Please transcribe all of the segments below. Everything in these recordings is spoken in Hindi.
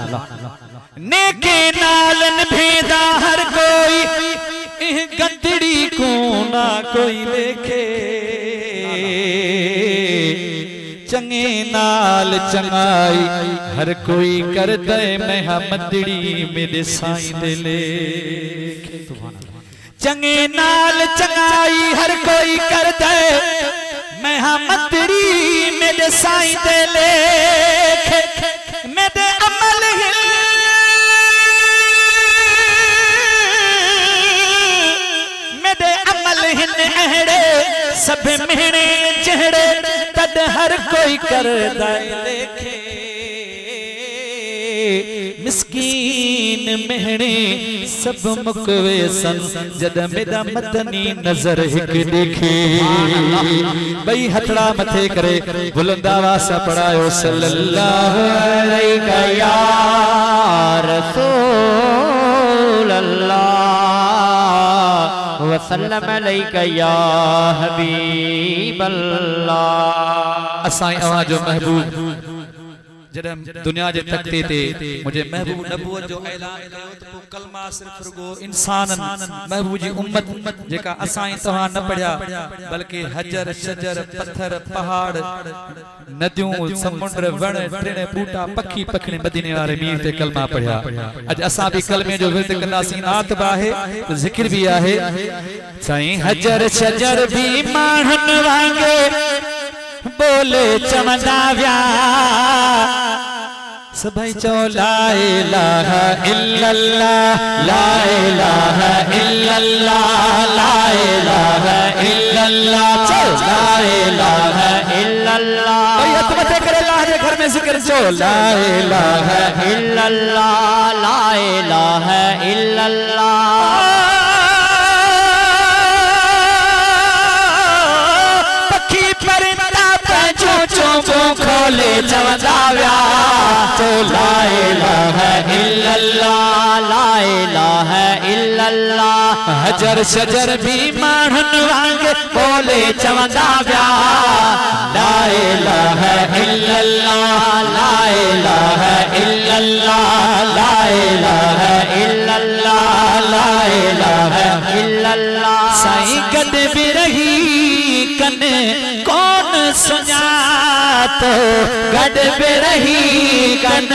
नेके नालन भेदा हर कोई गंदड़ी को ना कोई लेखे चंगे नाल चंगाई हर कोई कर दे महमदड़ी मेरे साईं दे लेखे चंगे नाल चंगाई हर कोई कर दे महमदड़ी मेरे साईं दे लेखे मेरे अमल अहड़े सब मेहने चेहरे तद हर कोई कर लेखे मिस्कीन मेहने सब मुकवे सन जद मेरा मदनी नजर हिक देखे भाई हथड़ा मथे करे बुलंदा वासा पढ़ायो सल्लल्लाहु अलैहि या रसूल अल्लाह वसल्लम अलैका या हबीब अल्लाह। असाई अवा जो महबूब जडम दुनिया जे तख्ते ते मुझे महबूब नबूवत जो ऐलान कयो तो कलमा सिर्फ रुगो इंसानन महबूब जी उम्मत जेका असाई तवा न पढ़या बल्कि हजर शजर पत्थर पहाड़ नदियों समुद्र वण टिण बूटा पखी पखणी मदीने वाले मीर ते कलमा पढ़या अज असा भी कलमे जो विरद कंदासी नात बाहे तो जिक्र भी आहे साईं हजर शजर भी माणन वांगे बोले चमदा व्या सभई चो ला इलाहा इल्लल्लाह ला इलाहा इल्लल्लाह ला इलाहा इल्लल्लाह ला इलाहा इल्लल्लाह भैया तुम मत करे अल्लाह के घर में जिक्र चो ला इलाहा इल्लल्लाह ला इलाहा इल्लल्लाह पखी परिंदा पे चो खोले चवंदा व्या तो ला इलाहा इल्लल्लाह ला इलाहा इल्लल्लाह हजर शजर भी माणन वांगे बोले चवंदा व्या ला इलाहा इल्लल्लाह ला इलाहा इल्लल्लाह ला इलाहा इल्लल्लाह ला इलाहा इल्लल्लाह साईं गद भी रही कने कौन सुञातो गड पे रही कन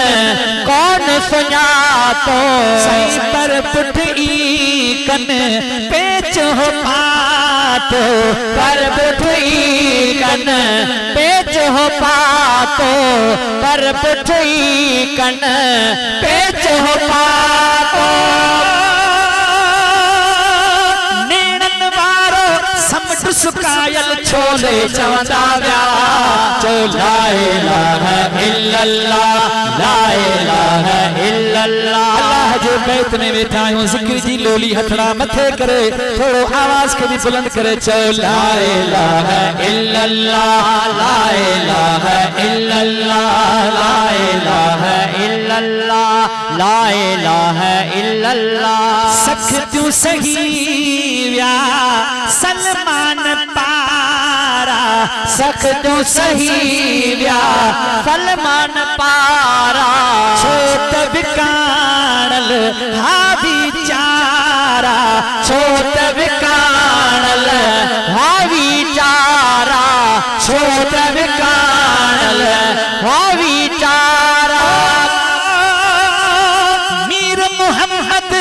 कौन सुञातो साईं पर पुठी कन पेच हो पातो पर पुठी कन पेच हो पातो पर पुठी कन पेच हो पातो सुकायल छोले चवंदा व्या चो ला इलाहा इल्लल्लाह ला इलाहा इल्लल्लाह अल्लाह जो बैत में बैठा हूं जिक्र जी लोली हथड़ा मथे करे थोड़ो आवाज के भी बुलंद करे चो ला इलाहा इल्लल्लाह ला इलाहा इल्लल्लाह ला इलाहा इल्लल्लाह ला इलाहा इल्लल्लाह सख तू सही व्या सलमान पारा सख तू सही व्या सलमान पारा छोट विकाणल हावी चारा छोट विकाणल हावी चारा छोट विकाणल हावी चारा मीर मोहम्मद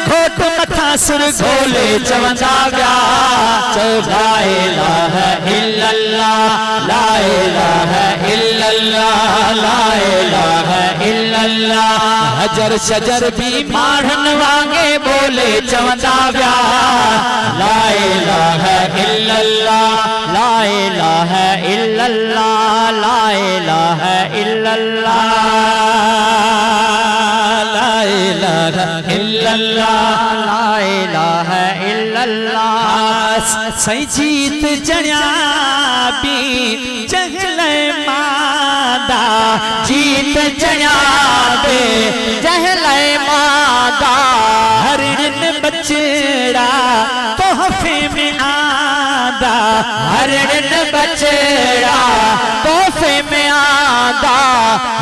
घोट मथा सुर घोले चवंदा व्या चो ला इलाहा इल्लल्लाह ला इलाहा इल्लल्लाह ला इलाहा इल्लल्लाह हजर शजर भी माणन वांगे बोले चवंदा व्या ला इलाहा इल्लल्लाह ला इलाहा इल्लल्लाह ला इलाहा इल्लल्लाह ला इलाहा इल्लल्लाह ला इलाहा इल्लल्लाह सही जीत जण्या भी जहले मादा जीत जण्या बे जहले मादा हरिन बचड़ा तोहफे में आदा हरिन बचड़ा तोहफे में आदा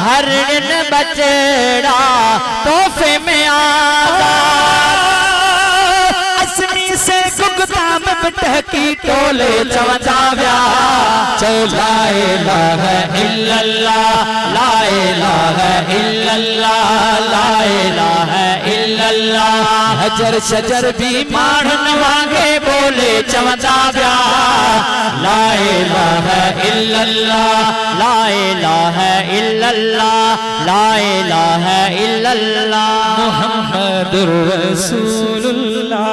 हर दिन बचड़ा तोहफे में आगा असमी से गुगता में बटकी टोले चवंदा व्या चो ला इलाहा इल्लल्लाह ला इलाहा इल्लल्लाह ला इलाहा इल्लल्लाह हजर शजर भी माणन वांगे बोले चवंदा व्या ला इलाहा इल्लल्लाह ला इलाहा इल्लल्लाह ला इलाहा इल्लल्लाह मुहम्मदुर रसूलुल्लाह।